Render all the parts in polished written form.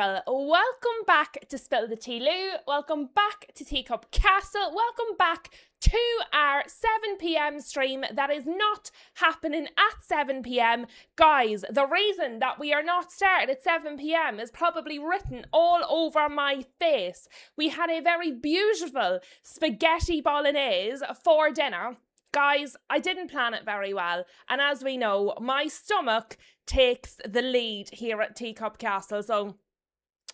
people, welcome back to Spill the Tea Lou, welcome back to Teacup Castle, welcome back to our 7pm stream that is not happening at 7pm. Guys, the reason that we are not started at 7pm is probably written all over my face. We had a very beautiful spaghetti bolognese for dinner. Guys, I didn't plan it very well, and as we know, my stomach takes the lead here at Teacup Castle, so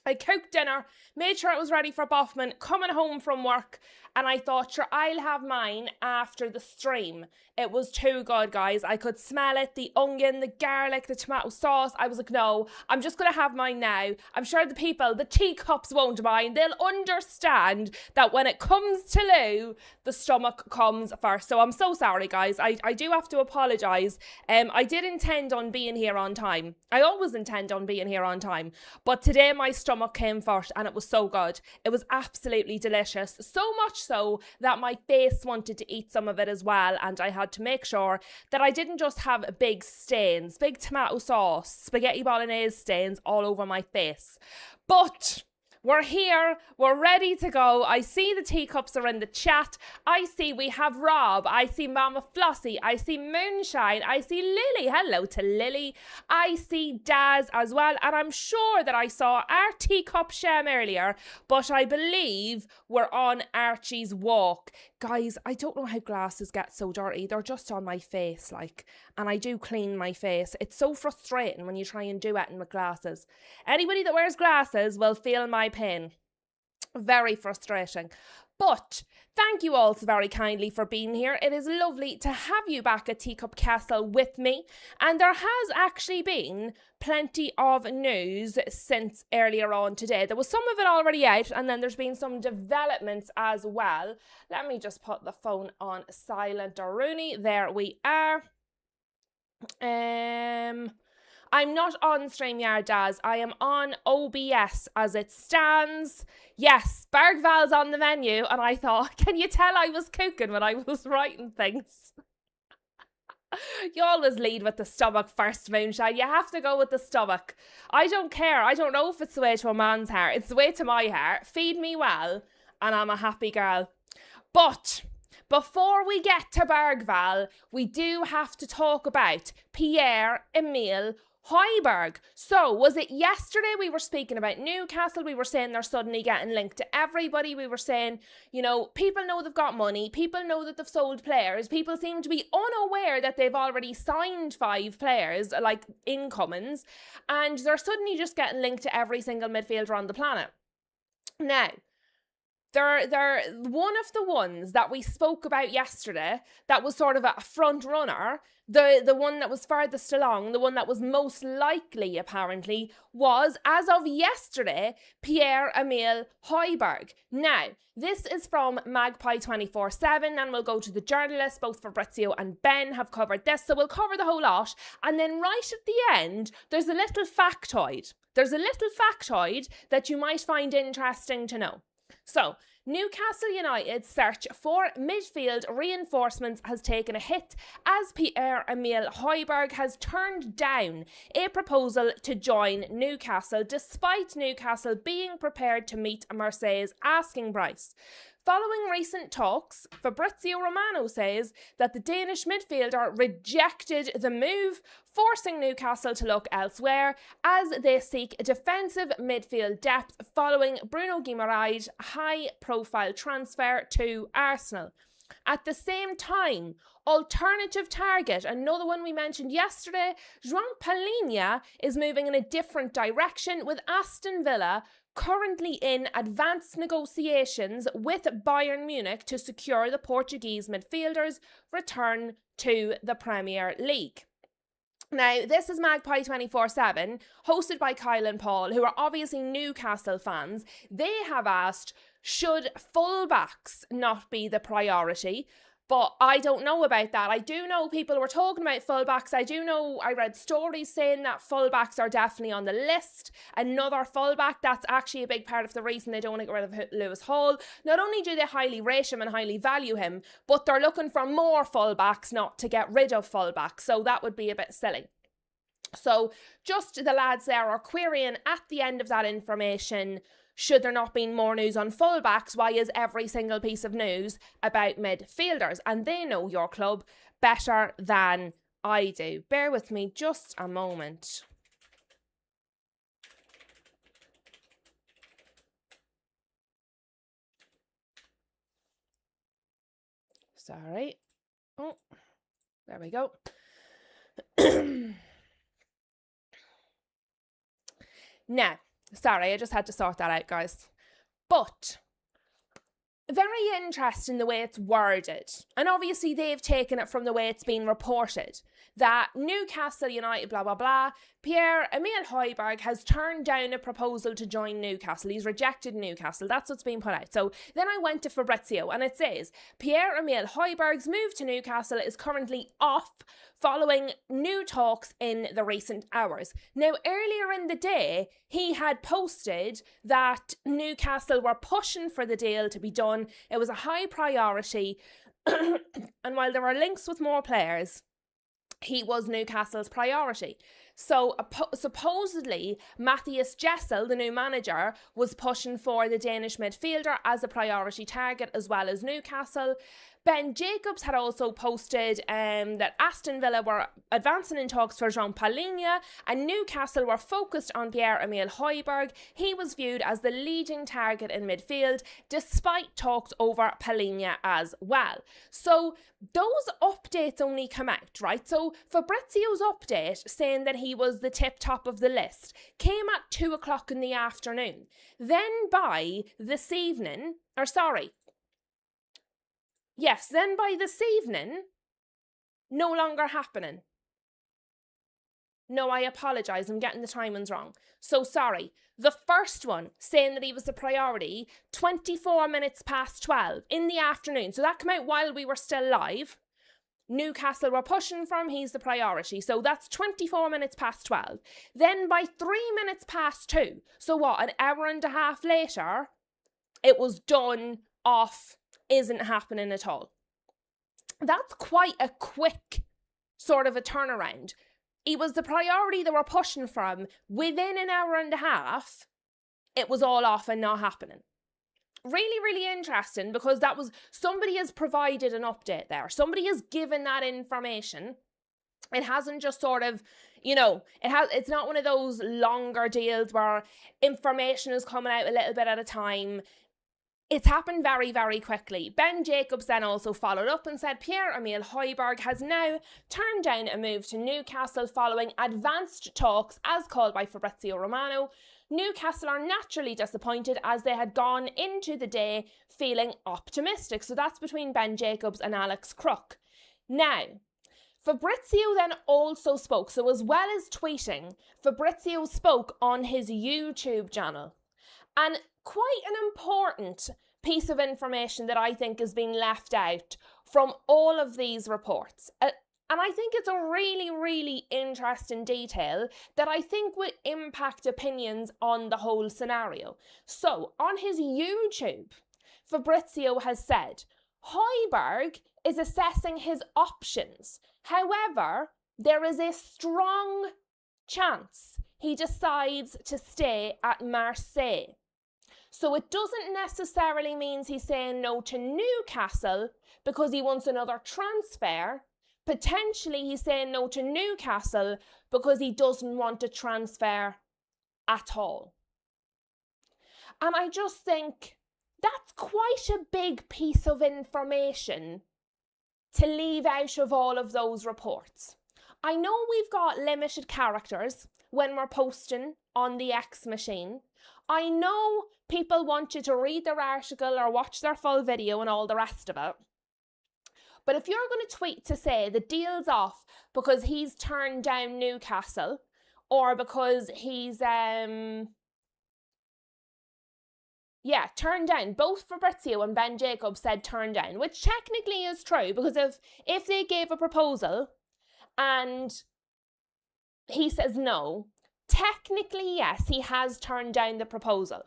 I cooked dinner, made sure it was ready for Boffman, coming home from work, and I thought, sure, I'll have mine after the stream. It was too good, guys. I could smell it, the onion, the garlic, the tomato sauce. I was like, no, I'm just going to have mine now. I'm sure the people, the teacups won't mind. They'll understand that when it comes to Lou, the stomach comes first. So I'm so sorry, guys. I do have to apologise. I did intend on being here on time. I always intend on being here on time. But today my stomach came first and it was so good. It was absolutely delicious. So much so that my face wanted to eat some of it as well, and I had to make sure that I didn't just have big stains, big tomato sauce, spaghetti bolognese stains all over my face. But we're here, we're ready to go. I see the teacups are in the chat. I see we have Rob, I see Mama Flossie, I see Moonshine, I see Lily. Hello to Lily. I see Daz as well, and I'm sure that I saw our teacup Shem earlier, but I believe we're on Archie's walk. Guys, I don't know how glasses get so dirty. They're just on my face, like, and I do clean my face. It's so frustrating when you try and do it with glasses. Anybody that wears glasses will feel my pain. Very frustrating. But thank you all so very kindly for being here. It is lovely to have you back at Teacup Castle with me. And there has actually been plenty of news since earlier on today. There was some of it already out, and then there's been some developments as well. Let me just put the phone on silent, Rooney. There we are. I'm not on StreamYard, Daz. I am on OBS as it stands. Yes, Bergvall's on the menu, and I thought, can you tell I was cooking when I was writing things? You always lead with the stomach first, Moonshine. You have to go with the stomach. I don't care. I don't know if it's the way to a man's heart. It's the way to my heart. Feed me well, and I'm a happy girl. But before we get to Bergvall, we do have to talk about Pierre-Emile Hojbjerg. So, was it yesterday we were speaking about Newcastle? We were saying they're suddenly getting linked to everybody. We were saying, you know, people know they've got money. People know that they've sold players. People seem to be unaware that they've already signed 5 players, like incomings, and they're suddenly just getting linked to every single midfielder on the planet. Now, they're one of the ones that we spoke about yesterday that was sort of a front runner, the one that was furthest along, the one that was most likely apparently, was, as of yesterday, Pierre-Emile Hojbjerg. Now, this is from Magpie 24/7, and we'll go to the journalists. Both Fabrizio and Ben have covered this, so we'll cover the whole lot. And then right at the end, there's a little factoid. There's a little factoid that you might find interesting to know. So, Newcastle United's search for midfield reinforcements has taken a hit as Pierre-Emile Hojbjerg has turned down a proposal to join Newcastle, despite Newcastle being prepared to meet Marseille's asking price. Following recent talks, Fabrizio Romano says that the Danish midfielder rejected the move, forcing Newcastle to look elsewhere as they seek defensive midfield depth following Bruno Guimaraes' high-profile transfer to Arsenal. At the same time, alternative target, another one we mentioned yesterday, João Palhinha is moving in a different direction, with Aston Villa currently in advanced negotiations with Bayern Munich to secure the Portuguese midfielder's return to the Premier League. Now, this is Magpie 24/7, hosted by Kyle and Paul, who are obviously Newcastle fans. They have asked, should fullbacks not be the priority? But I don't know about that. I do know people were talking about fullbacks. I do know I read stories saying that fullbacks are definitely on the list. Another fullback, that's actually a big part of the reason they don't want to get rid of Lewis Hall. Not only do they highly rate him and highly value him, but they're looking for more fullbacks, not to get rid of fullbacks. So that would be a bit silly. So just the lads there are querying at the end of that information, should there not be more news on fullbacks? Why is every single piece of news about midfielders? And they know your club better than I do. Bear with me just a moment. Sorry. Oh, there we go. Now, sorry, I just had to sort that out, guys. But very interesting the way it's worded. And obviously they've taken it from the way it's been reported. That Newcastle United, blah, blah, blah, Pierre-Emile Hojbjerg has turned down a proposal to join Newcastle. He's rejected Newcastle. That's what's been put out. So then I went to Fabrizio and it says, Pierre-Emile Hojbjerg's move to Newcastle is currently off following new talks in the recent hours. Now, earlier in the day, he had posted that Newcastle were pushing for the deal to be done. It was a high priority. And while there were links with more players, he was Newcastle's priority. So supposedly Matthias Jessel, the new manager, was pushing for the Danish midfielder as a priority target as well as Newcastle. Ben Jacobs had also posted that Aston Villa were advancing in talks for Jean Palhinha and Newcastle were focused on Pierre-Emile Hojbjerg. He was viewed as the leading target in midfield despite talks over Palhinha as well. So those updates only come out, right? So Fabrizio's update saying that he was the tip top of the list came at 2 o'clock in the afternoon. Then by this evening, then by this evening, no longer happening. No, I apologise, I'm getting the timings wrong. So sorry. The first one, saying that he was the priority, 24 minutes past 12 in the afternoon. So that came out while we were still live. Newcastle were pushing for him, he's the priority. So that's 24 minutes past 12. Then by 3 minutes past 2, so what, an hour and a half later, it was done, off, isn't happening at all. That's quite a quick sort of a turnaround. He was the priority they were pushing from. Within an hour and a half, it was all off and not happening. Really, really interesting because that was, somebody has provided an update there. Somebody has given that information. It hasn't just sort of, it's not one of those longer deals where information is coming out a little bit at a time. It's happened very, very quickly. Ben Jacobs then also followed up and said Pierre-Emile Hojbjerg has now turned down a move to Newcastle following advanced talks as called by Fabrizio Romano. Newcastle are naturally disappointed as they had gone into the day feeling optimistic. So that's between Ben Jacobs and Alex Crook. Now, Fabrizio then also spoke. So as well as tweeting, Fabrizio spoke on his YouTube channel. And quite an important piece of information that I think has been left out from all of these reports. And I think it's a really, really interesting detail that I think would impact opinions on the whole scenario. So, on his YouTube, Fabrizio has said, Hojbjerg is assessing his options. However, there is a strong chance he decides to stay at Marseille. So it doesn't necessarily mean he's saying no to Newcastle because he wants another transfer. Potentially he's saying no to Newcastle because he doesn't want a transfer at all. And I just think that's quite a big piece of information to leave out of all of those reports. I know we've got limited characters when we're posting on the X machine. I know people want you to read their article or watch their full video and all the rest of it. But if you're going to tweet to say the deal's off because he's turned down Newcastle or because he's, turned down. Both Fabrizio and Ben Jacobs said turned down, which technically is true because if they gave a proposal and he says no, technically, yes, he has turned down the proposal.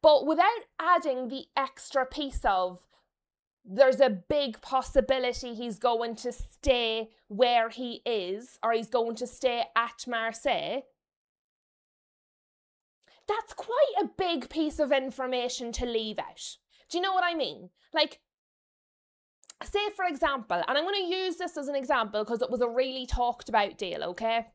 But without adding the extra piece of there's a big possibility he's going to stay where he is, or he's going to stay at Marseille. That's quite a big piece of information to leave out. Do you know what I mean? Like, say for example, and I'm going to use this as an example because it was a really talked about deal, okay?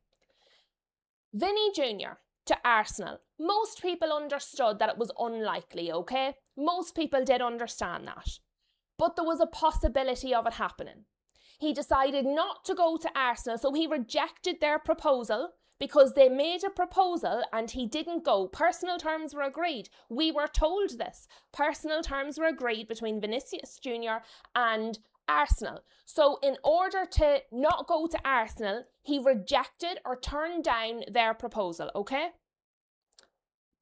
Vinny Jr. to Arsenal. Most people understood that it was unlikely, okay? Most people did understand that. But there was a possibility of it happening. He decided not to go to Arsenal, so he rejected their proposal because they made a proposal and he didn't go. Personal terms were agreed. We were told this. Personal terms were agreed between Vinicius Jr. and Arsenal. So in order to not go to Arsenal, he rejected or turned down their proposal, okay?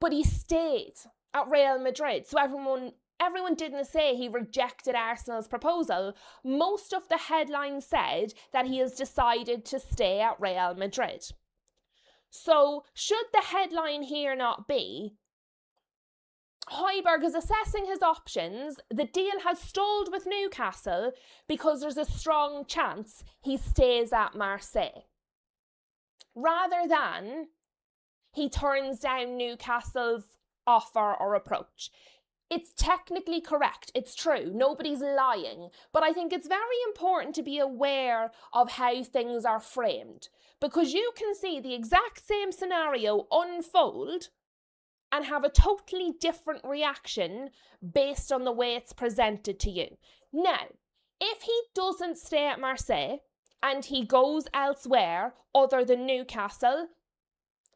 But he stayed at Real Madrid. So everyone didn't say he rejected Arsenal's proposal. Most of the headlines said that he has decided to stay at Real Madrid. So should the headline here not be, Hojbjerg is assessing his options, the deal has stalled with Newcastle because there's a strong chance he stays at Marseille, rather than he turns down Newcastle's offer or approach. It's technically correct, it's true, nobody's lying, but I think it's very important to be aware of how things are framed, because you can see the exact same scenario unfold and have a totally different reaction based on the way it's presented to you. Now, if he doesn't stay at Marseille and he goes elsewhere other than Newcastle,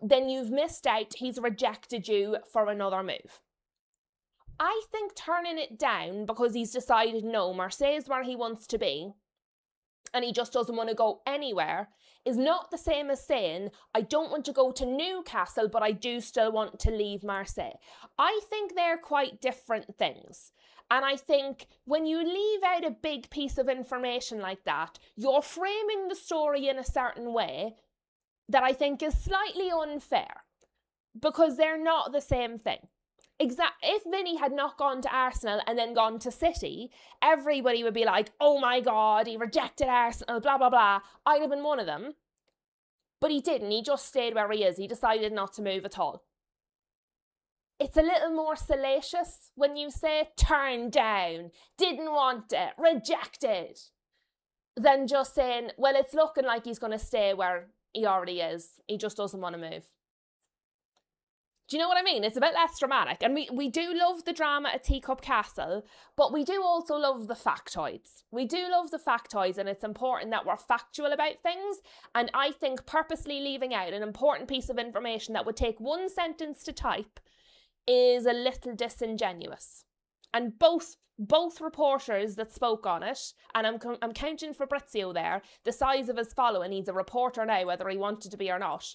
then you've missed out, he's rejected you for another move. I think turning it down because he's decided no, Marseille is where he wants to be and he just doesn't want to go anywhere is not the same as saying, I don't want to go to Newcastle, but I do still want to leave Marseille. I think they're quite different things. And I think when you leave out a big piece of information like that, you're framing the story in a certain way that I think is slightly unfair, because they're not the same thing. If Vinny had not gone to Arsenal and then gone to City, everybody would be like, oh my God, he rejected Arsenal, blah, blah, blah. I'd have been one of them. But he didn't. He just stayed where he is. He decided not to move at all. It's a little more salacious when you say turn down, didn't want it, rejected, than just saying, well, it's looking like he's going to stay where he already is. He just doesn't want to move. Do you know what I mean? It's a bit less dramatic. And we do love the drama at Teacup Castle, but we do also love the factoids. We do love the factoids, and it's important that we're factual about things. And I think purposely leaving out an important piece of information that would take one sentence to type is a little disingenuous. And both reporters that spoke on it, and I'm counting Fabrizio there, the size of his following, he's a reporter now, whether he wanted to be or not,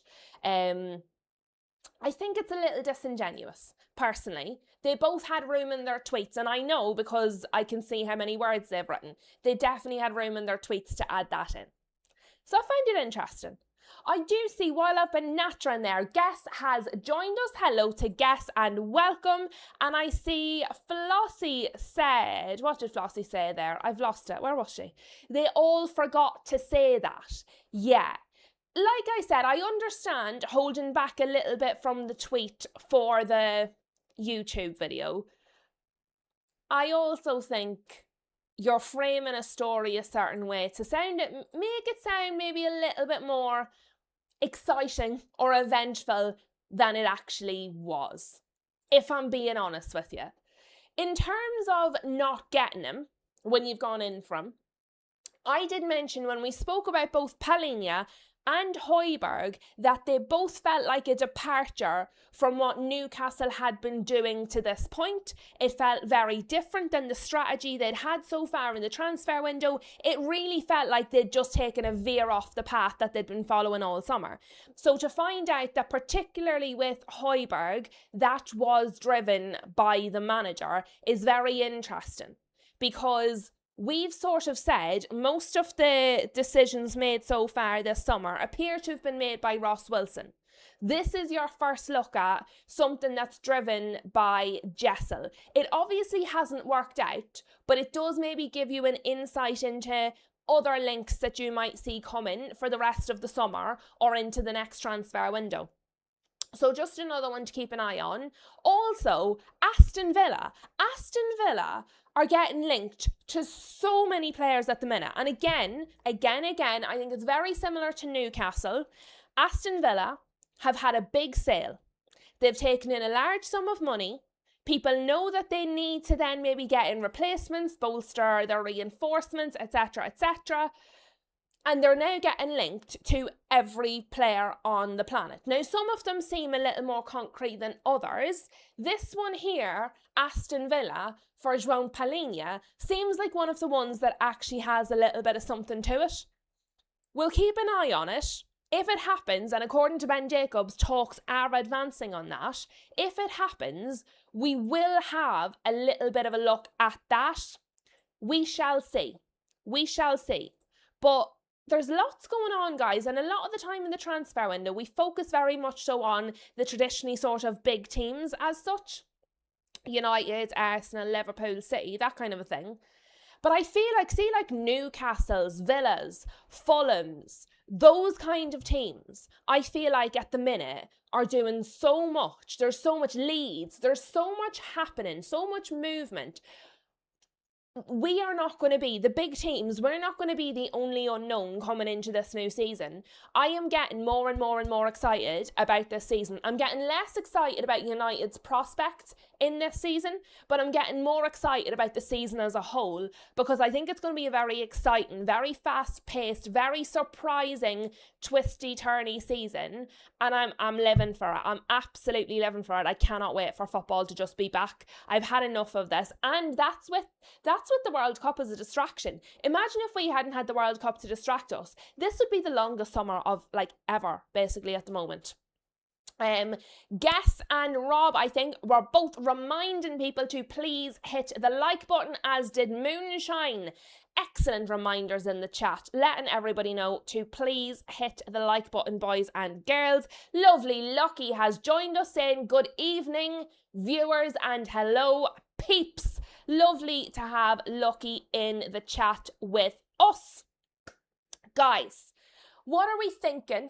I think it's a little disingenuous, personally. They both had room in their tweets, and I know because I can see how many words they've written. They definitely had room in their tweets to add that in. So I find it interesting. I do see, while I've been nattering there, Guess has joined us. Hello to Guess and welcome. And I see Flossie said, what did Flossie say there? I've lost it. Where was she? They all forgot to say that. Yeah. Like I said, I understand holding back a little bit from the tweet for the YouTube video. I also think you're framing a story a certain way to make it sound maybe a little bit more exciting or eventful than it actually was, if I'm being honest with you. In terms of not getting him when you've gone in from, I did mention when we spoke about both Palhinha and Hojbjerg that they both felt like a departure from what Newcastle had been doing to this point. It felt very different than the strategy they'd had so far in the transfer window. It really felt like they'd just taken a veer off the path that they'd been following all summer. So to find out that particularly with Hojbjerg, that was driven by the manager is very interesting, because we've sort of said most of the decisions made so far this summer appear to have been made by Ross Wilson. This is your first look at something that's driven by Jessel. It obviously hasn't worked out, but it does maybe give you an insight into other links that you might see coming for the rest of the summer or into the next transfer window. So just another one to keep an eye on. Also, Aston Villa. Aston Villa are getting linked to so many players at the minute. And again, I think it's very similar to Newcastle. Aston Villa have had a big sale. They've taken in a large sum of money. People know that they need to then maybe get in replacements, bolster their reinforcements, etc., etc. And they're now getting linked to every player on the planet. Now, some of them seem a little more concrete than others. This one here, Aston Villa, for João Palhinha, seems like one of the ones that actually has a little bit of something to it. We'll keep an eye on it. If it happens, and according to Ben Jacobs, talks are advancing on that, if it happens, we will have a little bit of a look at that. We shall see. We shall see. But there's lots going on, guys, and a lot of the time in the transfer window, we focus very much so on the traditionally sort of big teams as such. United, Arsenal, Liverpool, City, that kind of a thing. But I feel like, Newcastle's, Villa's, Fulham's, those kind of teams, I feel like at the minute are doing so much. There's so much leads. There's so much happening, so much movement. We are not going to be, the big teams, we're not going to be the only unknown coming into this new season. I am getting more and more and more excited about this season. I'm getting less excited about United's prospects in this season, but I'm getting more excited about the season as a whole, because I think it's going to be a very exciting, very fast-paced, very surprising, twisty-turny season, and I'm living for it. I'm absolutely living for it. I cannot wait for football to just be back. I've had enough of this, and that's with the World Cup as a distraction. Imagine if we hadn't had the World Cup to distract us. This would be the longest summer of ever, basically, at the moment. Guess and Rob, I think, were both reminding people to please hit the like button, as did Moonshine. Excellent reminders in the chat, letting everybody know to please hit the like button, boys and girls. Lovely Lucky has joined us saying good evening, viewers, and hello, peeps. Lovely to have Lucky in the chat with us. Guys, what are we thinking?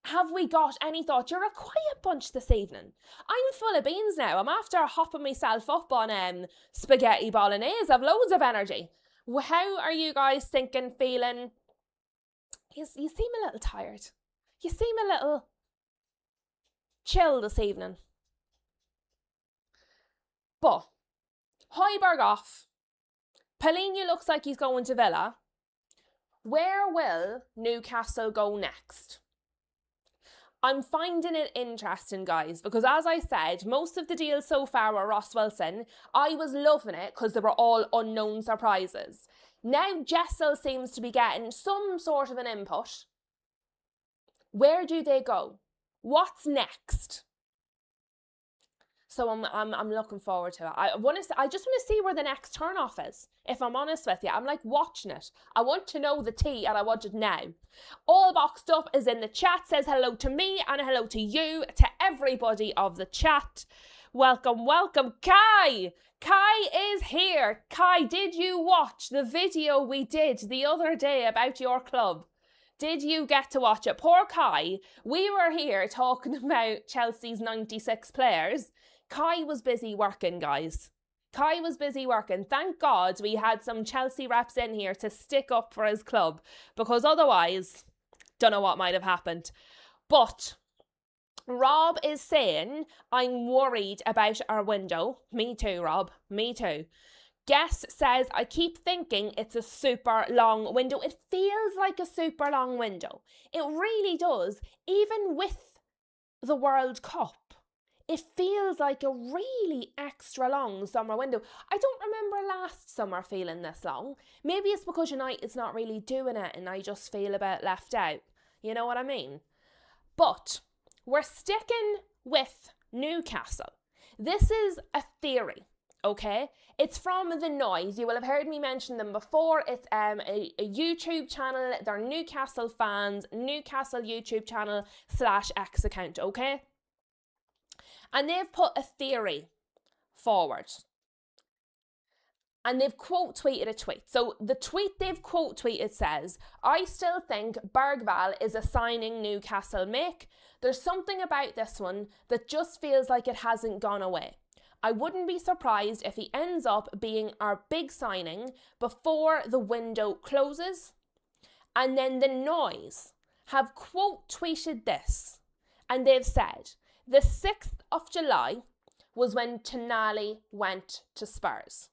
Have we got any thoughts? You're a quiet bunch this evening. I'm full of beans now. I'm after hopping myself up on spaghetti bolognese. I've loads of energy. How are you guys thinking, feeling? You seem a little tired. You seem a little chill this evening. But Hojbjerg off. Palhinha looks like he's going to Villa. Where will Newcastle go next? I'm finding it interesting, guys, because as I said, most of the deals so far were Ross Wilson. I was loving it because they were all unknown surprises. Now Jessel seems to be getting some sort of an input. Where do they go? What's next? So I'm looking forward to it. I just want to see where the next turn off is. If I'm honest with you, I'm like watching it. I want to know the tea and I want it now. All boxed up is in the chat. Says hello to me and hello to you, to everybody of the chat. Welcome, welcome, Kai. Kai is here. Kai, did you watch the video we did the other day about your club? Did you get to watch it? Poor Kai. We were here talking about Chelsea's 96 players. Kai was busy working, guys. Kai was busy working. Thank God we had some Chelsea reps in here to stick up for his club, because otherwise, don't know what might have happened. But Rob is saying, I'm worried about our window. Me too, Rob. Me too. Guess says, I keep thinking it's a super long window. It feels like a super long window. It really does. Even with the World Cup, it feels like a really extra long summer window. I don't remember last summer feeling this long. Maybe it's because United's not really doing it and I just feel a bit left out. You know what I mean? But we're sticking with Newcastle. This is a theory, okay? It's from The Noise. You will have heard me mention them before. It's a YouTube channel. They're Newcastle fans, Newcastle YouTube channel /X account, okay? And they've put a theory forward. And they've quote tweeted a tweet. So the tweet they've quote tweeted says, I still think Bergvall is a signing Newcastle make. There's something about this one that just feels like it hasn't gone away. I wouldn't be surprised if he ends up being our big signing before the window closes. And then The Noise have quote tweeted this. And they've said, the 6th of July was when Tonali went to Spurs.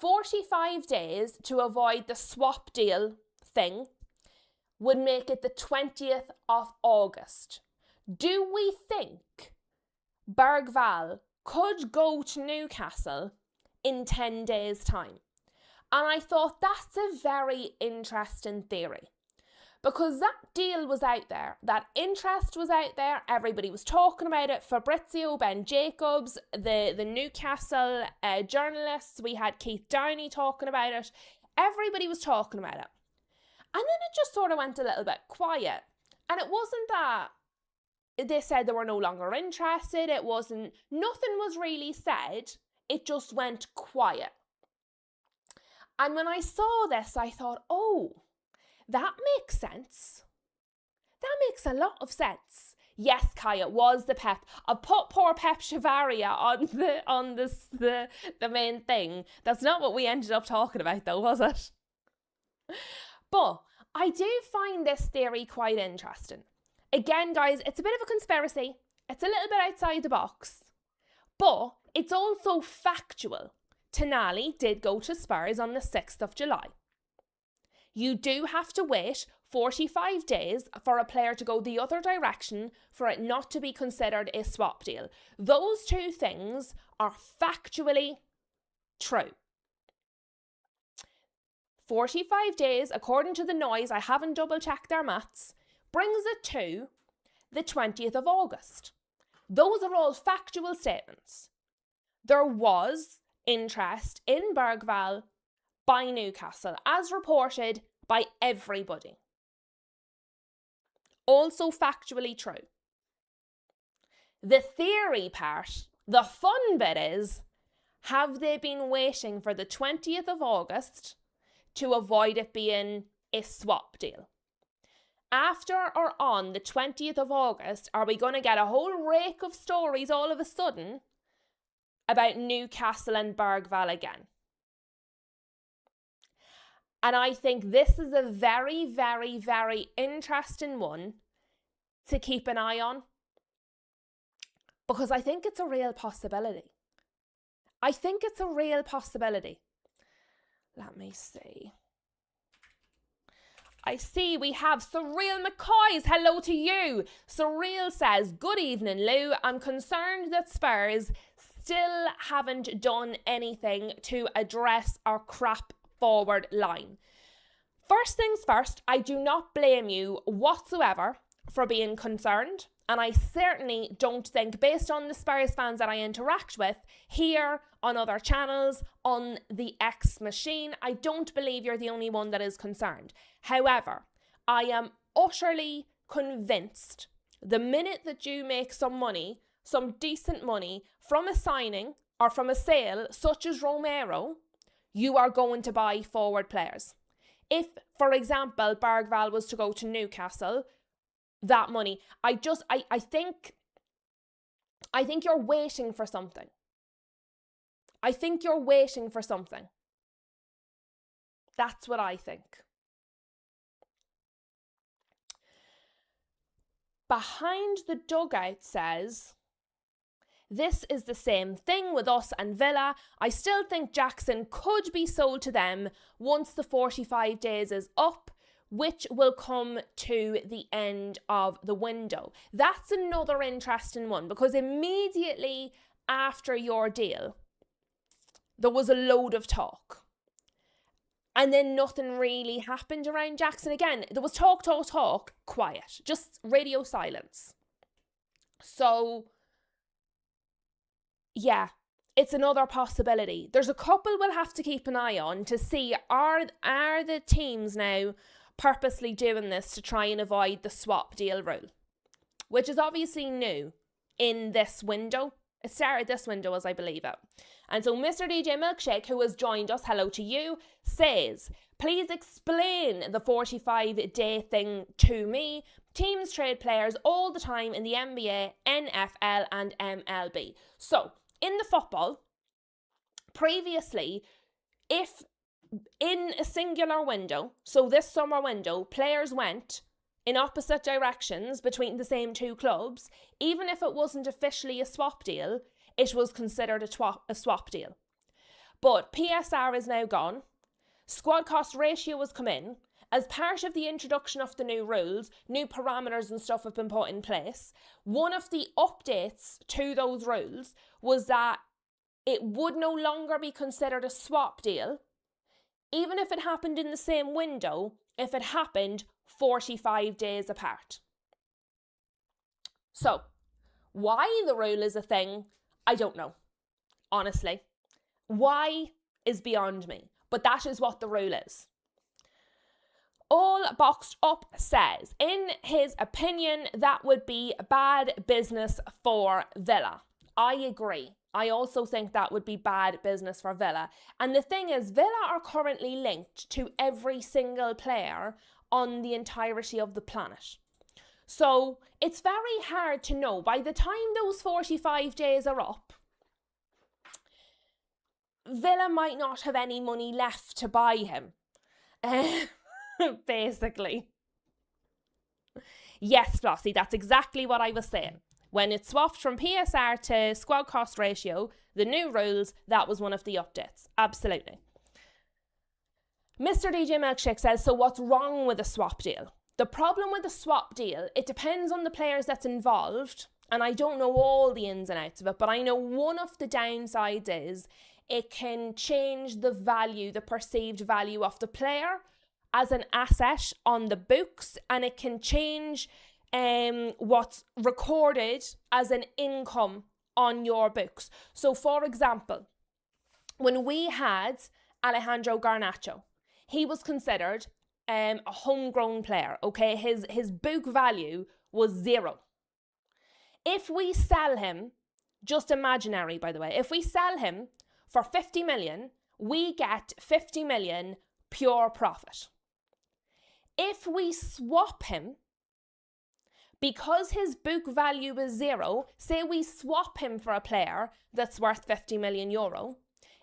45 days to avoid the swap deal thing would make it the 20th of August. Do we think Bergvall could go to Newcastle in 10 days' time? And I thought that's a very interesting theory. Because that deal was out there, that interest was out there, everybody was talking about it. Fabrizio, Ben Jacobs, the Newcastle journalists, we had Keith Downey talking about it. Everybody was talking about it. And then it just sort of went a little bit quiet. And it wasn't that they said they were no longer interested. It wasn't, nothing was really said. It just went quiet. And when I saw this, I thought, oh, that makes sense. That makes a lot of sense. Yes, Kaya, was the Pep. I put poor Pep Chavaria on the main thing. That's not what we ended up talking about though, was it? But I do find this theory quite interesting. Again, guys, it's a bit of a conspiracy. It's a little bit outside the box. But it's also factual. Tonali did go to Spurs on the 6th of July. You do have to wait 45 days for a player to go the other direction for it not to be considered a swap deal. Those two things are factually true. 45 days, according to The Noise, I haven't double checked their maths, brings it to the 20th of August. Those are all factual statements. There was interest in Bergvall by Newcastle, as reported by everybody. Also factually true. The theory part, the fun bit is, have they been waiting for the 20th of August to avoid it being a swap deal? After or on the 20th of August, are we going to get a whole rake of stories all of a sudden about Newcastle and Bergvall again? And I think this is a very, very, very interesting one to keep an eye on. Because I think it's a real possibility. I think it's a real possibility. Let me see. I see we have Surreal McCoys. Hello to you. Surreal says, good evening, Lou. I'm concerned that Spurs still haven't done anything to address our crap forward line. First things first, I do not blame you whatsoever for being concerned, and I certainly don't think, based on the Spurs fans that I interact with here, on other channels, on the X machine, I don't believe you're the only one that is concerned. However, I am utterly convinced the minute that you make some money, some decent money from a signing or from a sale such as Romero, you are going to buy forward players. If, for example, Bergvall was to go to Newcastle, that money, I think you're waiting for something. I think you're waiting for something. That's what I think. Behind the Dugout says, this is the same thing with us and Villa. I still think Jackson could be sold to them once the 45 days is up, which will come to the end of the window. That's another interesting one, because immediately after your deal, there was a load of talk. And then nothing really happened around Jackson again. There was talk, quiet, just radio silence. So, yeah, it's another possibility. There's a couple we'll have to keep an eye on to see are the teams now purposely doing this to try and avoid the swap deal rule, which is obviously new in this window. It started this window, as I believe it. And so Mr. DJ Milkshake, who has joined us, hello to you, says, please explain the 45-day thing to me. Teams trade players all the time in the NBA, NFL and MLB. So, in the football, previously, if in a singular window, so this summer window, players went in opposite directions between the same two clubs, even if it wasn't officially a swap deal, it was considered a swap deal. But PSR is now gone. Squad cost ratio has come in. As part of the introduction of the new rules, new parameters and stuff have been put in place. One of the updates to those rules was that it would no longer be considered a swap deal, even if it happened in the same window, if it happened 45 days apart. So, why the rule is a thing, I don't know. Honestly. Why is beyond me. But that is what the rule is. All Boxed Up says, in his opinion, that would be bad business for Villa. I agree. I also think that would be bad business for Villa. And the thing is, Villa are currently linked to every single player on the entirety of the planet. So it's very hard to know. By the time those 45 days are up, Villa might not have any money left to buy him. Basically. Yes, Flossie, that's exactly what I was saying. When it swapped from PSR to squad cost ratio, the new rules, that was one of the updates. Absolutely. Mr. DJ Milkshake says, so what's wrong with a swap deal? The problem with a swap deal, it depends on the players that's involved, and I don't know all the ins and outs of it, but I know one of the downsides is it can change the value, the perceived value of the player as an asset on the books, and it can change what's recorded as an income on your books. So, for example, when we had Alejandro Garnacho, he was considered a homegrown player, okay? His book value was 0. If we sell him, just imaginary by the way, if we sell him for 50 million, we get 50 million pure profit. If we swap him, because his book value is 0, say we swap him for a player that's worth 50 million euro,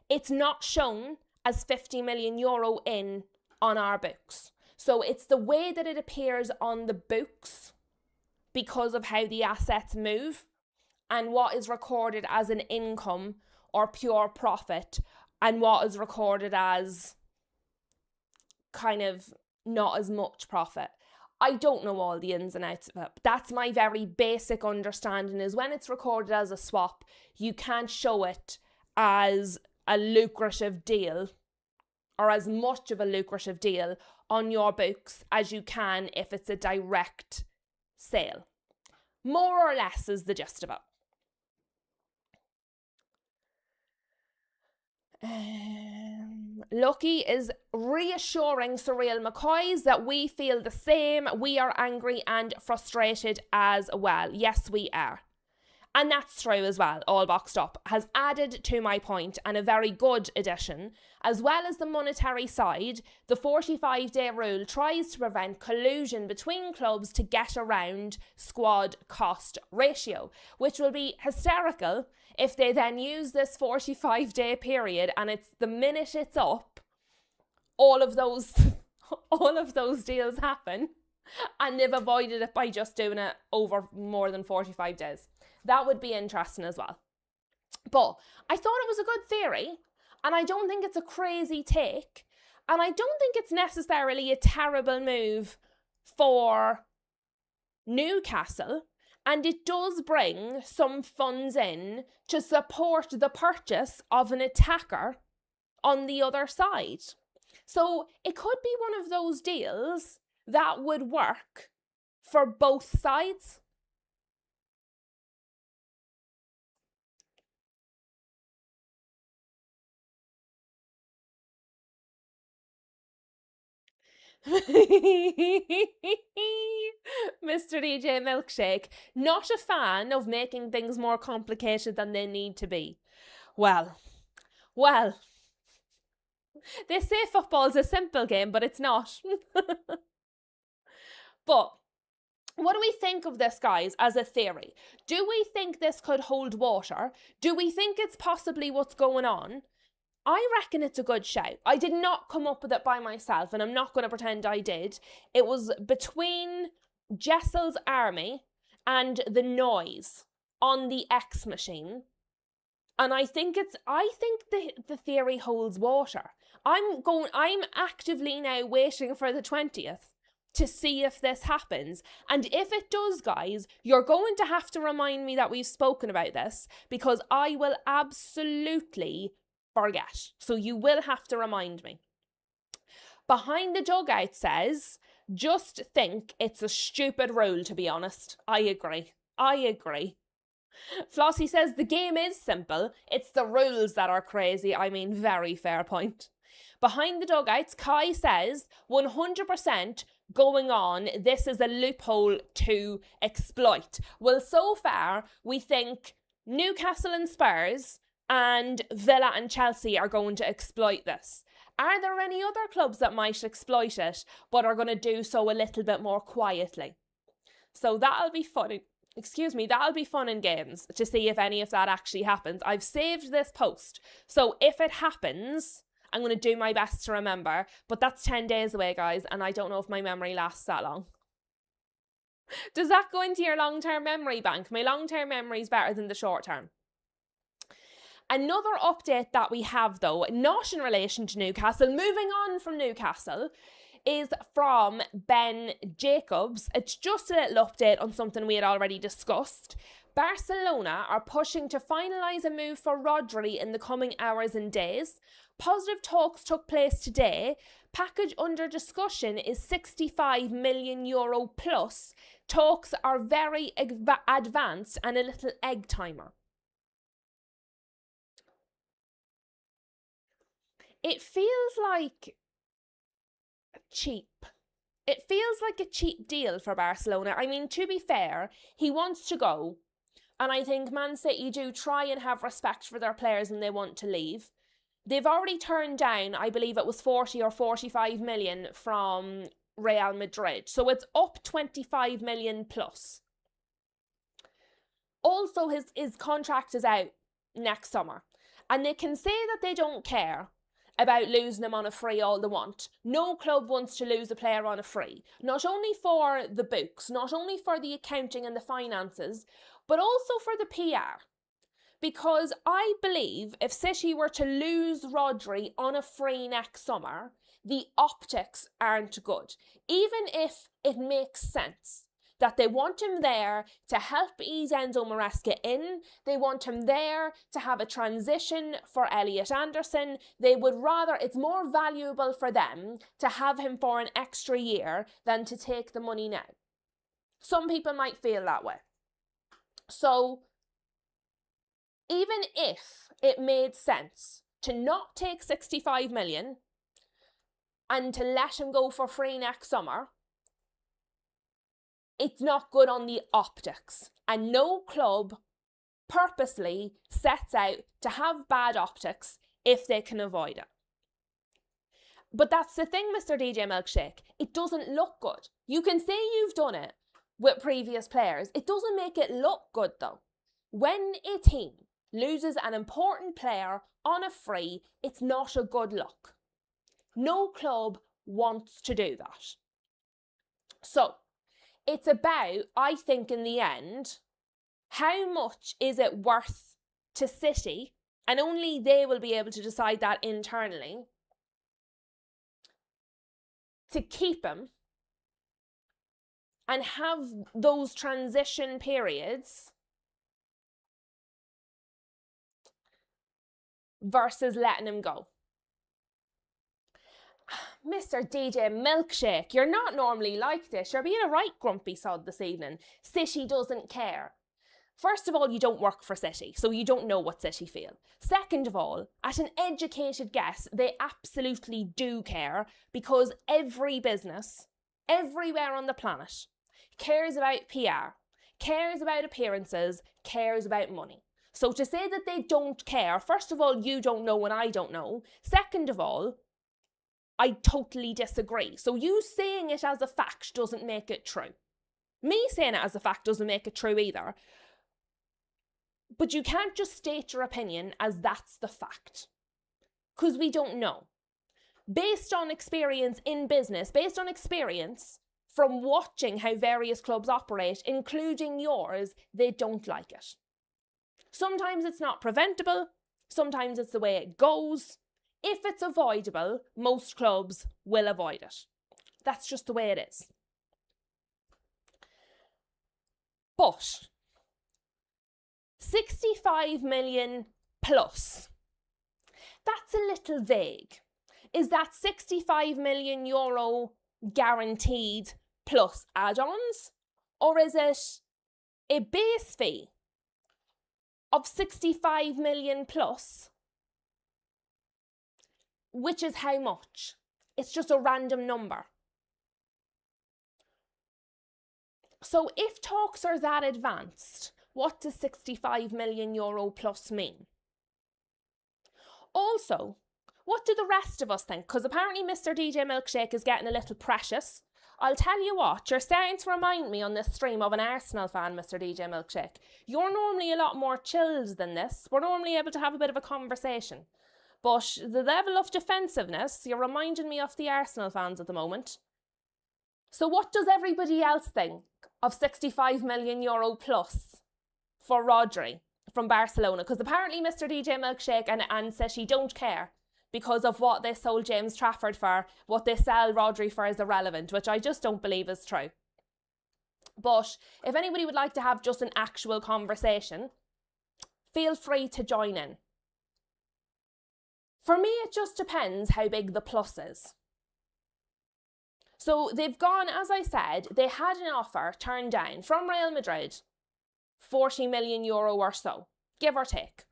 it's not shown as 50 million euro in on our books. So it's the way that it appears on the books because of how the assets move and what is recorded as an income or pure profit and what is recorded as kind of not as much profit. I don't know all the ins and outs of it. But that's my very basic understanding is when it's recorded as a swap, you can't show it as a lucrative deal or as much of a lucrative deal on your books as you can if it's a direct sale. More or less is the gist of it. Lucky is reassuring Surreal McCoys that we feel the same. We are angry and frustrated as well. Yes, we are. And that's true as well. All Boxed Up has added to my point, and a very good addition. As well as the monetary side, the 45-day rule tries to prevent collusion between clubs to get around squad cost ratio, which will be hysterical if they then use this 45-day period and it's the minute it's up, all of those deals happen and they've avoided it by just doing it over more than 45 days. That would be interesting as well. But I thought it was a good theory, and I don't think it's a crazy take, and I don't think it's necessarily a terrible move for Newcastle, and it does bring some funds in to support the purchase of an attacker on the other side. So it could be one of those deals that would work for both sides. Mr. DJ Milkshake, not a fan of making things more complicated than they need to be. Well, they say football's a simple game, but it's not. But what do we think of this, guys, as a theory? Do we think this could hold water? Do we think it's possibly what's going on? I reckon it's a good shout. I did not come up with it by myself, and I'm not going to pretend I did. It was between Jessel's Army and The Noise on the X machine. And I think the theory holds water. I'm actively now waiting for the 20th to see if this happens. And if it does, guys, you're going to have to remind me that we've spoken about this, because I will absolutely forget. So you will have to remind me. Behind the Dugout says, just think it's a stupid rule, to be honest. I agree. Flossie says the game is simple. It's the rules that are crazy. I mean, very fair point. Behind the Dugouts, Kai says 100% going on. This is a loophole to exploit. Well, so far, we think Newcastle and Spurs and Villa and Chelsea are going to exploit this. Are there any other clubs that might exploit it, but are going to do so a little bit more quietly? So that'll be fun. That'll be fun in games to see if any of that actually happens. I've saved this post, so if it happens, I'm going to do my best to remember, but that's 10 days away, guys, and I don't know if my memory lasts that long. Does that go into your long-term memory bank? My long-term memory is better than the short-term. Another update that we have, though, not in relation to Newcastle, moving on from Newcastle, is from Ben Jacobs. It's just a little update on something we had already discussed. Barcelona are pushing to finalise a move for Rodri in the coming hours and days. Positive talks took place today. Package under discussion is €65 million plus. Talks are very advanced and a little egg timer. It feels like cheap. It feels like a cheap deal for Barcelona. I mean, to be fair, he wants to go. And I think Man City do try and have respect for their players when they want to leave. They've already turned down, I believe it was 40 or 45 million from Real Madrid. So it's up 25 million plus. Also, his contract is out next summer. And they can say that they don't care about losing him on a free all they want. No club wants to lose a player on a free. Not only for the books, not only for the accounting and the finances, but also for the PR. Because I believe if City were to lose Rodri on a free next summer, the optics aren't good. Even if it makes sense that they want him there to help ease Enzo Maresca in. They want him there to have a transition for Elliot Anderson. They would rather, it's more valuable for them to have him for an extra year than to take the money now. Some people might feel that way. So, even if it made sense to not take 65 million and to let him go for free next summer, it's not good on the optics. And no club purposely sets out to have bad optics if they can avoid it. But that's the thing, Mr. DJ Milkshake. It doesn't look good. You can say you've done it with previous players. It doesn't make it look good, though. When a team loses an important player on a free, it's not a good look. No club wants to do that. So, it's about, I think in the end, how much is it worth to City, and only they will be able to decide that internally, to keep him and have those transition periods versus letting him go. Mr. DJ Milkshake, you're not normally like this. You're being a right grumpy sod this evening. City doesn't care. First of all, you don't work for City, so you don't know what City feel. Second of all, at an educated guess, they absolutely do care, because every business, everywhere on the planet, cares about PR, cares about appearances, cares about money. So to say that they don't care, first of all, you don't know and I don't know. Second of all, I totally disagree. So you saying it as a fact doesn't make it true. Me saying it as a fact doesn't make it true either. But you can't just state your opinion as that's the fact, because we don't know. Based on experience in business, based on experience from watching how various clubs operate, including yours, they don't like it. Sometimes it's not preventable, sometimes it's the way it goes. If it's avoidable, most clubs will avoid it. That's just the way it is. But 65 million plus, that's a little vague. Is that 65 million euro guaranteed plus add-ons? Or is it a base fee of 65 million plus, which is how much? It's just a random number. So if talks are that advanced, what does 65 million euro plus mean? Also, what do the rest of us think? Because apparently Mr. DJ Milkshake is getting a little precious. I'll tell you what, you're starting to remind me on this stream of an Arsenal fan, Mr. DJ Milkshake. You're normally a lot more chilled than this. We're normally able to have a bit of a conversation. But the level of defensiveness, you're reminding me of the Arsenal fans at the moment. So what does everybody else think of 65 million euro plus for Rodri from Barcelona? Because apparently Mr. DJ Milkshake and City don't care because of what they sold James Trafford for. What they sell Rodri for is irrelevant, which I just don't believe is true. But if anybody would like to have just an actual conversation, feel free to join in. For me, it just depends how big the plus is. So they've gone, as I said, they had an offer turned down from Real Madrid, 40 million euro or so, give or take.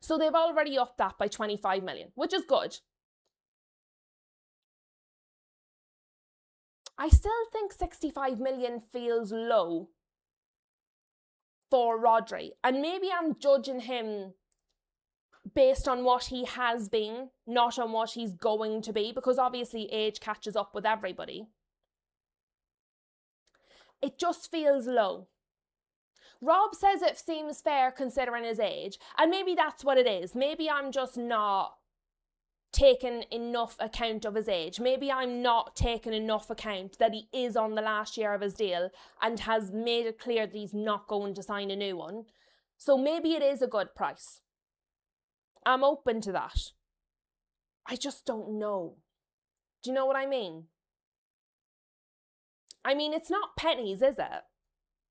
So they've already upped that by 25 million, which is good. I still think 65 million feels low for Rodri. And maybe I'm judging him based on what he has been, not on what he's going to be, because obviously age catches up with everybody. It just feels low. Rob says it seems fair considering his age, and maybe that's what it is. Maybe I'm just not taking enough account of his age. Maybe I'm not taking enough account that he is on the last year of his deal and has made it clear that he's not going to sign a new one. So maybe it is a good price. I'm open to that. I just don't know. Do you know what I mean? I mean, it's not pennies, is it?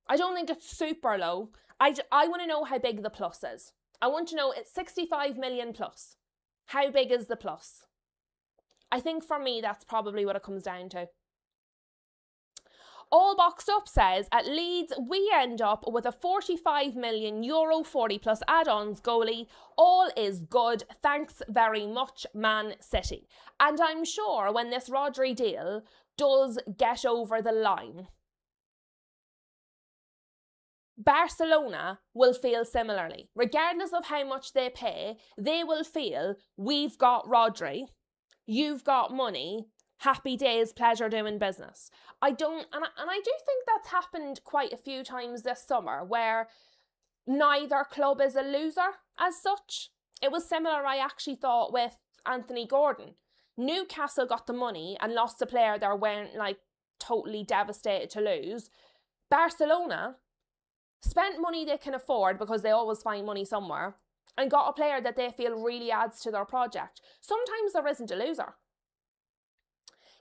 I don't think it's super low. I want to know how big the plus is. I want to know it's 65 million plus. How big is the plus? I think for me, that's probably what it comes down to. All Boxed Up says, at Leeds, we end up with a 45 million euro 40 plus add-ons goalie. All is good. Thanks very much, Man City. And I'm sure when this Rodri deal does get over the line, Barcelona will feel similarly. Regardless of how much they pay, they will feel, we've got Rodri, you've got money, happy days, pleasure doing business. I do think that's happened quite a few times this summer where neither club is a loser as such. It was similar, I actually thought, with Anthony Gordon. Newcastle got the money and lost a player they weren't like totally devastated to lose. Barcelona spent money they can afford because they always find money somewhere and got a player that they feel really adds to their project. Sometimes there isn't a loser.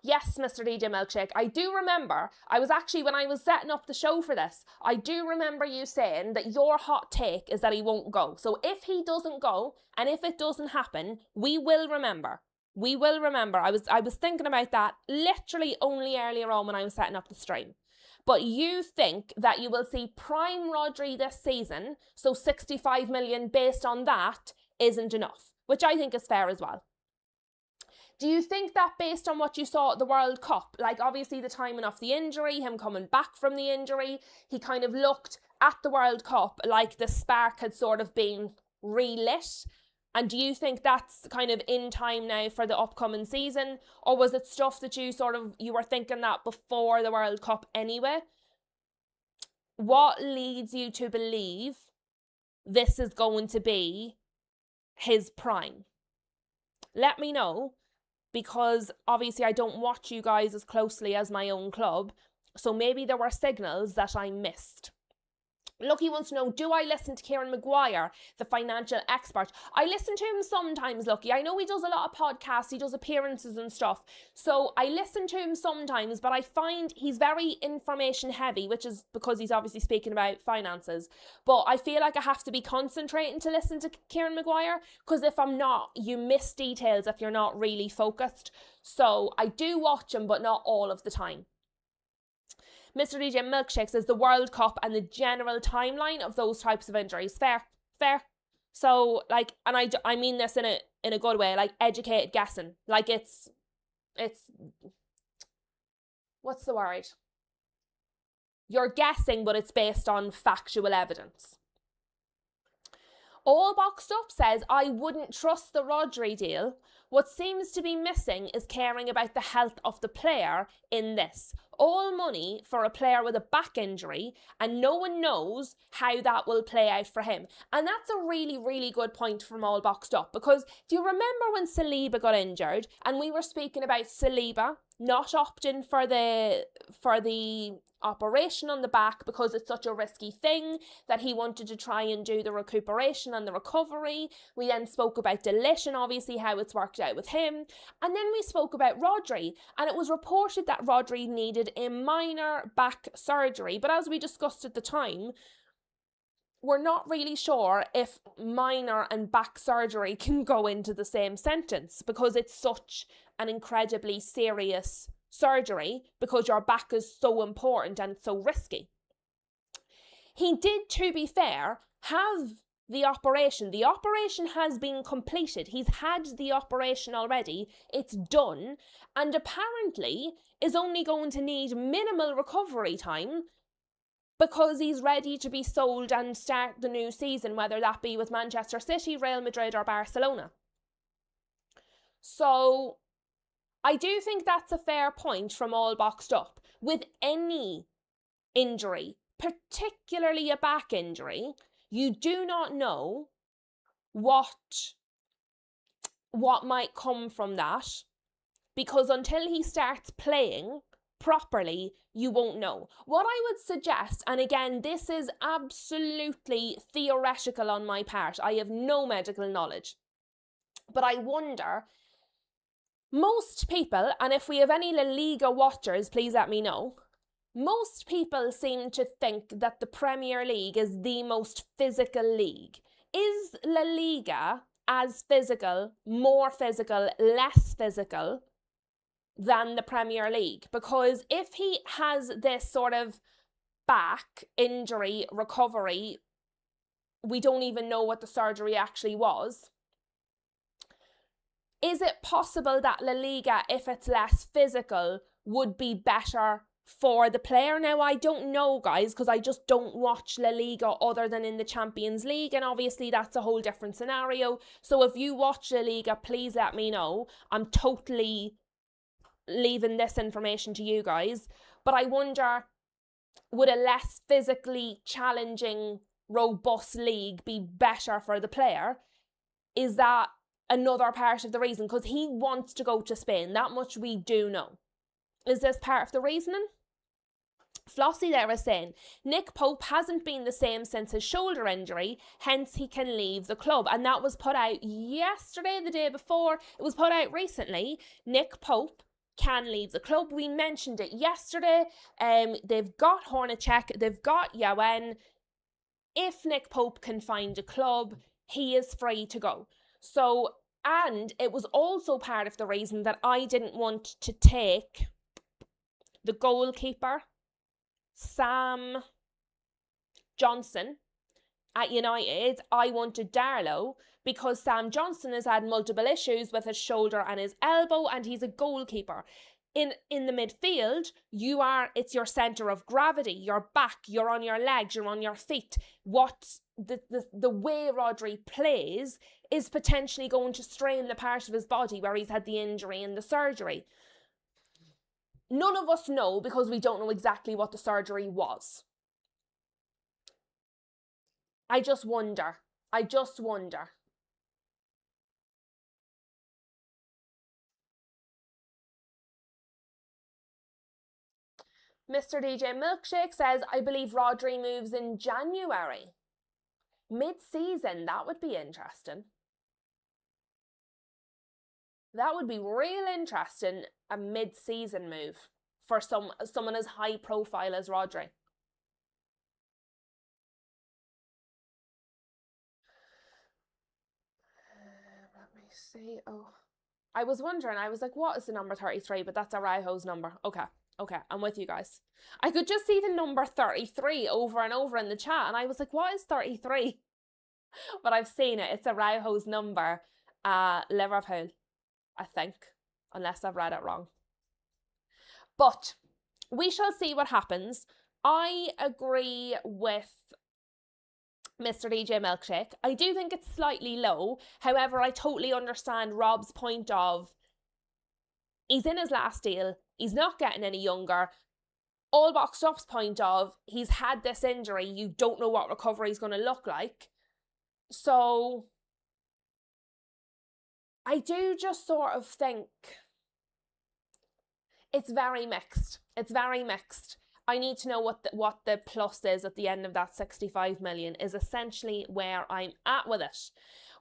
Yes, Mr. DJ Milkshake, I do remember, when I was setting up the show for this, I do remember you saying that your hot take is that he won't go. So if he doesn't go, and if it doesn't happen, we will remember. We will remember. I was thinking about that literally only earlier on when I was setting up the stream. But you think that you will see prime Rodri this season, so 65 million based on that isn't enough, which I think is fair as well. Do you think that based on what you saw at the World Cup, like obviously the timing of the injury, him coming back from the injury, he kind of looked at the World Cup like the spark had sort of been relit? And do you think that's kind of in time now for the upcoming season? Or was it stuff that you were thinking that before the World Cup anyway? What leads you to believe this is going to be his prime? Let me know, because obviously I don't watch you guys as closely as my own club, so maybe there were signals that I missed. Lucky wants to know, do I listen to Kieran Maguire, the financial expert? I listen to him sometimes, Lucky. I know he does a lot of podcasts, he does appearances and stuff. So I listen to him sometimes, but I find he's very information heavy, which is because he's obviously speaking about finances. But I feel like I have to be concentrating to listen to Kieran Maguire, because if I'm not, you miss details if you're not really focused. So I do watch him, but not all of the time. Mr. DJ Milkshake says the World Cup and the general timeline of those types of injuries. Fair. So, like, and I mean this in a good way, like educated guessing. Like it's, what's the word? You're guessing, but it's based on factual evidence. All Boxed Up says, I wouldn't trust the Rodri deal. What seems to be missing is caring about the health of the player in this. All money for a player with a back injury, and no one knows how that will play out for him. And that's a really, really good point from All Boxed Up, because do you remember when Saliba got injured and we were speaking about Saliba not opting for the operation on the back because it's such a risky thing that he wanted to try and do the recuperation and the recovery. We then spoke about De Ligt and obviously how it's worked out with him. And then we spoke about Rodri, and it was reported that Rodri needed a minor back surgery. But as we discussed at the time, we're not really sure if minor and back surgery can go into the same sentence, because it's such an incredibly serious surgery, because your back is so important and so risky. He did, to be fair, have the operation. The operation has been completed. He's had the operation already. It's done, and apparently is only going to need minimal recovery time, because he's ready to be sold and start the new season, whether that be with Manchester City, Real Madrid or Barcelona. So I do think that's a fair point from All Boxed Up. With any injury, particularly a back injury, you do not know what might come from that, because until he starts playing properly, you won't know. What I would suggest, and again, this is absolutely theoretical on my part, I have no medical knowledge, but I wonder, most people, and if we have any La Liga watchers, please let me know, most people seem to think that the Premier League is the most physical league. Is La Liga as physical, more physical, less physical than the Premier League? Because if he has this sort of back injury recovery, we don't even know what the surgery actually was. Is it possible that La Liga, if it's less physical, would be better for the player? Now, I don't know, guys, because I just don't watch La Liga other than in the Champions League, and obviously that's a whole different scenario. So if you watch La Liga, please let me know. I'm totally leaving this information to you guys, but I wonder, would a less physically challenging, robust league be better for the player? Is that another part of the reason? Because he wants to go to Spain, that much we do know. Is this part of the reasoning? Flossie there is saying, Nick Pope hasn't been the same since his shoulder injury, hence he can leave the club. And that was put out yesterday, the day before. It was put out recently. Nick Pope can leave the club. We mentioned it yesterday. They've got Hornacek, they've got Yawen. If Nick Pope can find a club, he is free to go. So, and it was also part of the reason that I didn't want to take the goalkeeper Sam Johnson at United, I wanted Darlow because Sam Johnson has had multiple issues with his shoulder and his elbow, and he's a goalkeeper. In the midfield, it's your centre of gravity. You're back, you're on your legs, you're on your feet. What the way Rodri plays is potentially going to strain the part of his body where he's had the injury and the surgery. None of us know because we don't know exactly what the surgery was. I just wonder. Mr. DJ Milkshake says, I believe Rodri moves in January. Mid-season, that would be interesting. That would be real interesting, a mid-season move for someone as high profile as Rodri. Let me see. Oh, I was wondering, I was like, what is the number 33? But that's Araujo's number. Okay, I'm with you guys. I could just see the number 33 over and over in the chat, and I was like, what is 33? But I've seen it. It's Araujo's number at Liverpool, I think, unless I've read it wrong. But we shall see what happens. I agree with Mr. DJ Milkshake. I do think it's slightly low. However, I totally understand Rob's point of he's in his last deal. He's not getting any younger. All Boxed Up's point of he's had this injury. You don't know what recovery is going to look like. So I do just sort of think it's very mixed. I need to know what the plus is at the end of that 65 million is essentially where I'm at with it.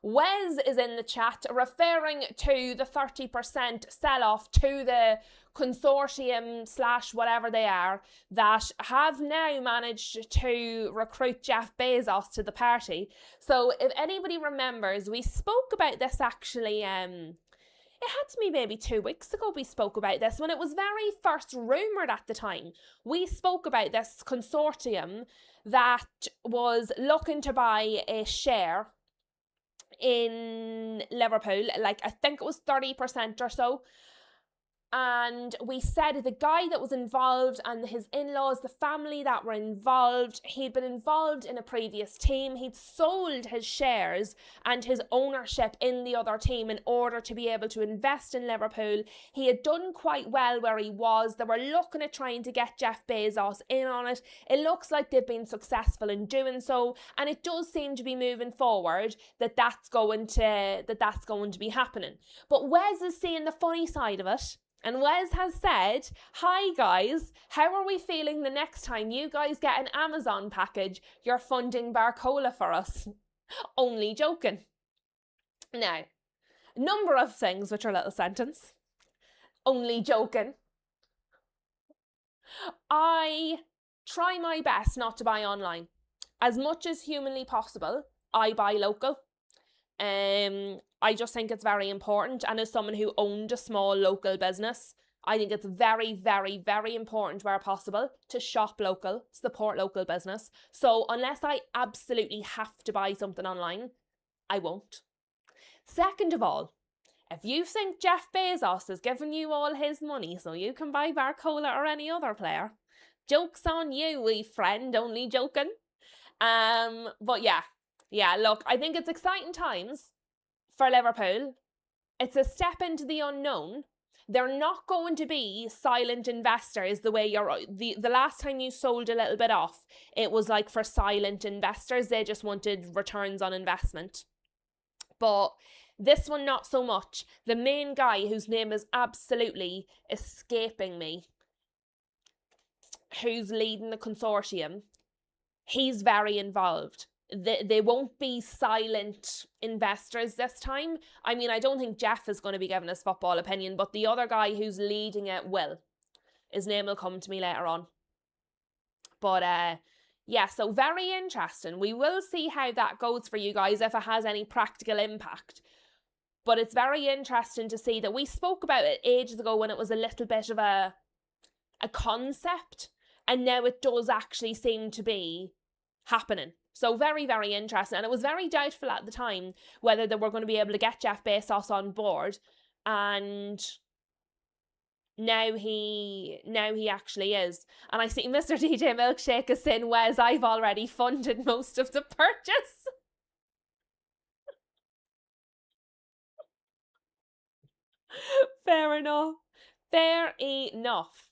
Wes is in the chat referring to the 30% sell-off to the consortium / whatever they are that have now managed to recruit Jeff Bezos to the party. So if anybody remembers, we spoke about this actually, it had to be maybe 2 weeks ago we spoke about this when it was very first rumoured at the time. We spoke about this consortium that was looking to buy a share in Liverpool, like I think it was 30% or so. And we said the guy that was involved and his in-laws, the family that were involved, he'd been involved in a previous team. He'd sold his shares and his ownership in the other team in order to be able to invest in Liverpool. He had done quite well where he was. They were looking at trying to get Jeff Bezos in on it. It looks like they've been successful in doing so. And it does seem to be moving forward that's going to be happening. But Wes is seeing the funny side of it. And Wes has said, hi guys, how are we feeling the next time you guys get an Amazon package? You're funding Barcola for us. Only joking. Now, number of things which are a little sentence. Only joking. I try my best not to buy online. As much as humanly possible, I buy local. I just think it's very important, and as someone who owned a small local business, I think it's very, very, very important where possible to shop local, support local business. So unless I absolutely have to buy something online, I won't. Second of all, if you think Jeff Bezos is giving you all his money so you can buy Barcola or any other player, joke's on you, wee friend, only joking. But yeah, look, I think it's exciting times for Liverpool. It's a step into the unknown. They're not going to be silent investors the way the last time you sold a little bit off, it was like for silent investors. They just wanted returns on investment. But this one, not so much. The main guy, whose name is absolutely escaping me, who's leading the consortium, he's very involved. They won't be silent investors this time. I mean, I don't think Jeff is going to be giving his football opinion, but the other guy who's leading it will. His name will come to me later on. But yeah, so very interesting. We will see how that goes for you guys, if it has any practical impact. But it's very interesting to see that we spoke about it ages ago when it was a little bit of a concept. And now it does actually seem to be happening. So very, very interesting. And it was very doubtful at the time whether they were going to be able to get Jeff Bezos on board. And now he actually is. And I see Mr. DJ Milkshake is saying, Wes, I've already funded most of the purchase. Fair enough. Fair enough.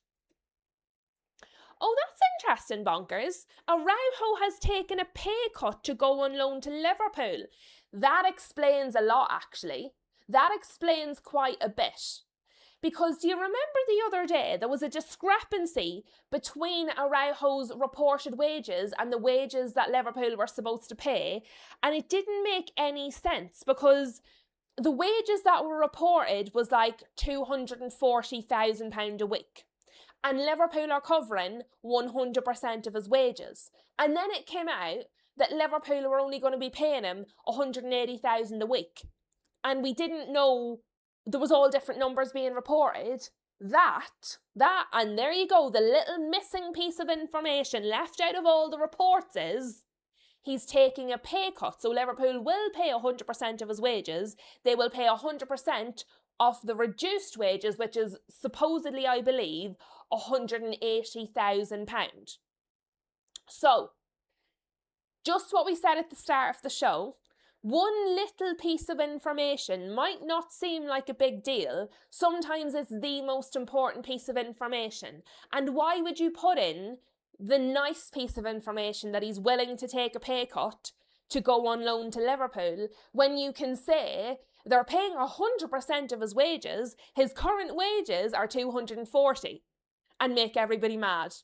Oh, that's interesting, bonkers. Araujo has taken a pay cut to go on loan to Liverpool. That explains a lot, actually. That explains quite a bit. Because do you remember the other day there was a discrepancy between Araujo's reported wages and the wages that Liverpool were supposed to pay, and it didn't make any sense because the wages that were reported was like £240,000 a week. And Liverpool are covering 100% of his wages. And then it came out that Liverpool were only going to be paying him 180,000 a week. And we didn't know there was all different numbers being reported. That, and there you go, the little missing piece of information left out of all the reports is he's taking a pay cut. So Liverpool will pay 100% of his wages. They will pay 100% of the reduced wages, which is supposedly, I believe, £180,000. So, just what we said at the start of the show, one little piece of information might not seem like a big deal. Sometimes it's the most important piece of information. And why would you put in the nice piece of information that he's willing to take a pay cut to go on loan to Liverpool when you can say they're paying 100% of his wages, his current wages are 240, and make everybody mad?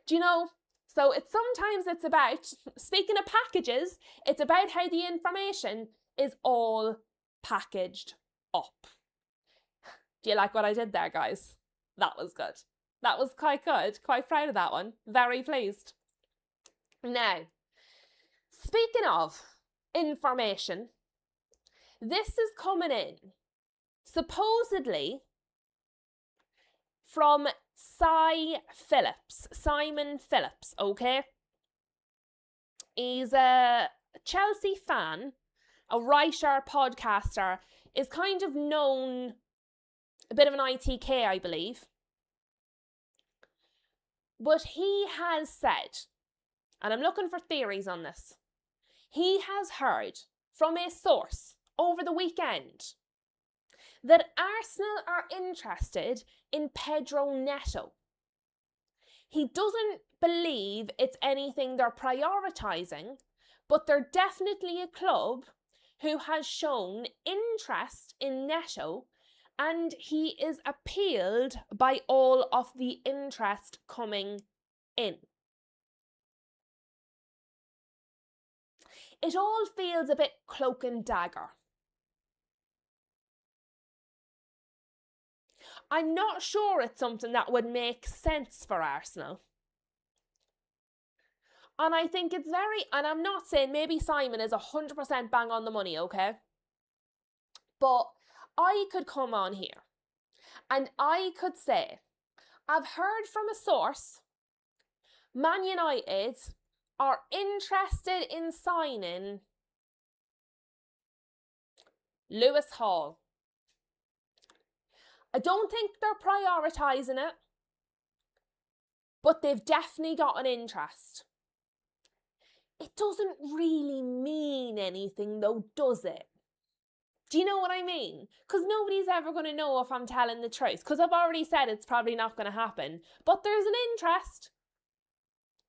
Do you know? So sometimes it's about, speaking of packages, it's about how the information is all packaged up. Do you like what I did there, guys? That was good. That was quite good. Quite proud of that one. Very pleased. Now, speaking of information, this is coming in, supposedly, from Simon Phillips, okay? He's a Chelsea fan, a writer, podcaster, is kind of known, a bit of an ITK, I believe. But he has said, and I'm looking for theories on this, he has heard from a source over the weekend that Arsenal are interested in Pedro Neto. He doesn't believe it's anything they're prioritising, but they're definitely a club who has shown interest in Neto, and he is appealed by all of the interest coming in. It all feels a bit cloak and dagger. I'm not sure it's something that would make sense for Arsenal. And I think it's and I'm not saying maybe Simon is 100% bang on the money, okay? But I could come on here and I could say, I've heard from a source, Man United are interested in signing Lewis Hall. I don't think they're prioritising it, but they've definitely got an interest. It doesn't really mean anything though, does it? Do you know what I mean? Because nobody's ever going to know if I'm telling the truth, because I've already said it's probably not going to happen, but there's an interest.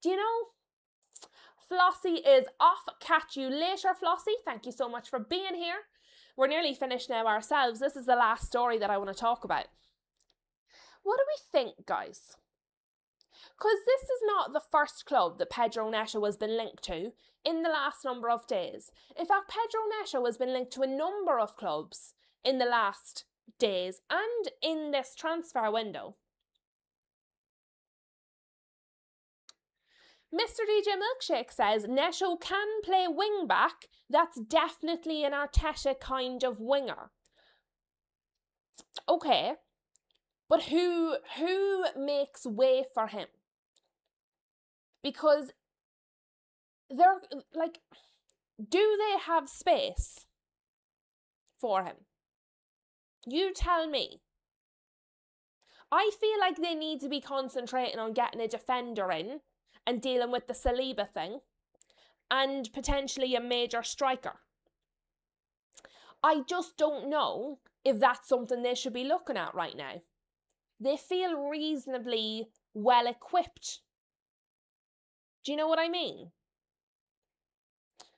Do you know? Flossie is off. Catch you later, Flossie. Thank you so much for being here. We're nearly finished now ourselves. This is the last story that I want to talk about. What do we think, guys? Because this is not the first club that Pedro Neto has been linked to in the last number of days. In fact, Pedro Neto has been linked to a number of clubs in the last days and in this transfer window. Mr. DJ Milkshake says Neto can play wing back. That's definitely an Arteta kind of winger. Okay, but who makes way for him? because they're like, do they have space for him? You tell me. I feel like they need to be concentrating on getting a defender in and dealing with the Saliba thing and potentially a major striker. I just don't know if that's something they should be looking at right now. They feel reasonably well equipped. Do you know what I mean?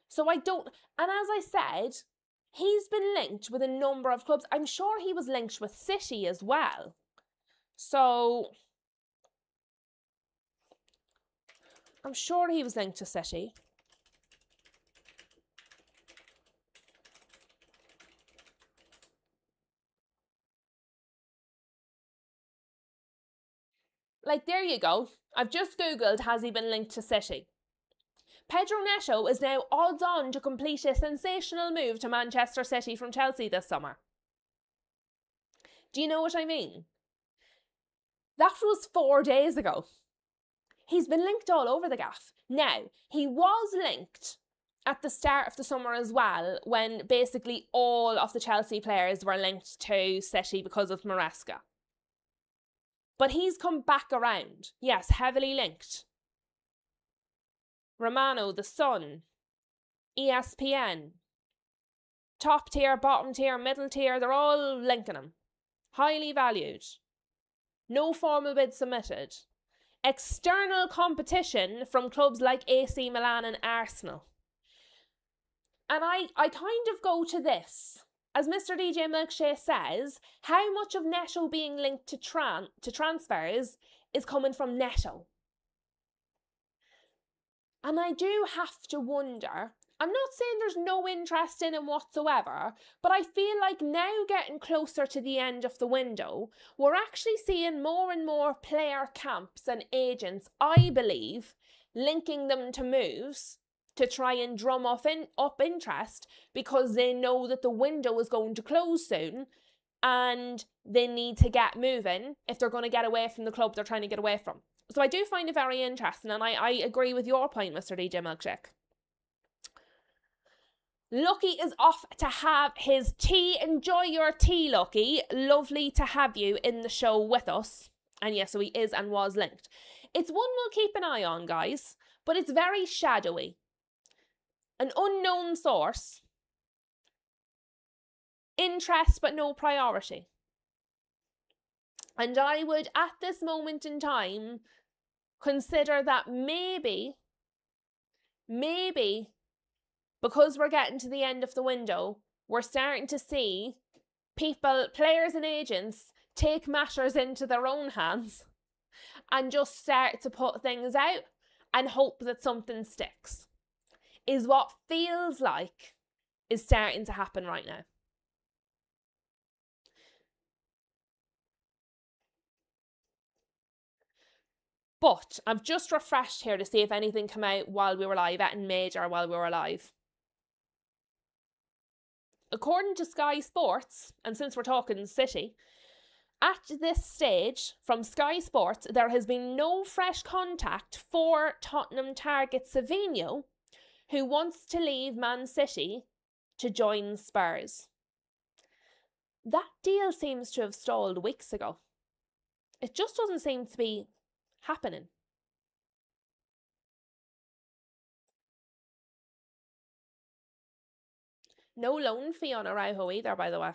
So I don't, and as I said, he's been linked with a number of clubs. I'm sure he was linked with City as well. So I'm sure he was linked to City. Like, there you go. I've just Googled, has he been linked to City? Pedro Neto is now odds on to complete a sensational move to Manchester City from Chelsea this summer. Do you know what I mean? That was 4 days ago. He's been linked all over the gaff. Now, he was linked at the start of the summer as well, when basically all of the Chelsea players were linked to City because of Maresca. But he's come back around. Yes, heavily linked. Romano, The Sun, ESPN, top tier, bottom tier, middle tier, they're all linking him. Highly valued. No formal bid submitted. External competition from clubs like AC Milan and Arsenal. And I kind of go to this. As Mr. DJ Milkshake says, how much of Neto being linked to transfers is coming from Neto? And I do have to wonder, I'm not saying there's no interest in him whatsoever, but I feel like now getting closer to the end of the window, we're actually seeing more and more player camps and agents, I believe, linking them to moves to try and drum up interest because they know that the window is going to close soon and they need to get moving if they're going to get away from the club they're trying to get away from. So I do find it very interesting, and I agree with your point, Mr. DJ Milkshake. Lucky is off to have his tea. Enjoy your tea, Lucky. Lovely to have you in the show with us. And yes, so he is and was linked. It's one we'll keep an eye on, guys, but it's very shadowy. An unknown source. Interest but no priority. And I would, at this moment in time, consider that maybe, because we're getting to the end of the window, we're starting to see people, players and agents, take matters into their own hands and just start to put things out and hope that something sticks, is what feels like is starting to happen right now. But I've just refreshed here to see if anything came out while we were live, anything major while we were live. According to Sky Sports, and since we're talking City, at this stage, from Sky Sports, there has been no fresh contact for Tottenham target Savinho, who wants to leave Man City to join Spurs. That deal seems to have stalled weeks ago. It just doesn't seem to be happening. No loan fee on Araujo either, by the way.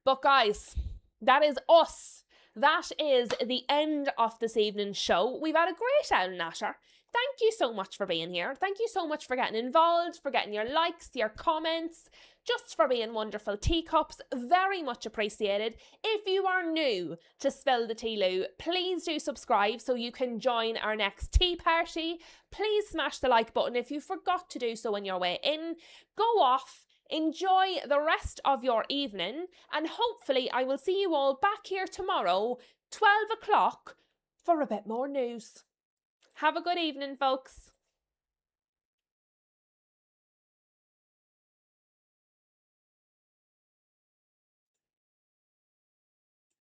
But guys, that is us. That is the end of this evening's show. We've had a great old natter. Thank you so much for being here. Thank you so much for getting involved, for getting your likes, your comments, just for being wonderful teacups. Very much appreciated. If you are new to Spill the Tea Loo, please do subscribe so you can join our next tea party. Please smash the like button if you forgot to do so on your way in. Go off, enjoy the rest of your evening, and hopefully I will see you all back here tomorrow, 12 o'clock, for a bit more news. Have a good evening, folks.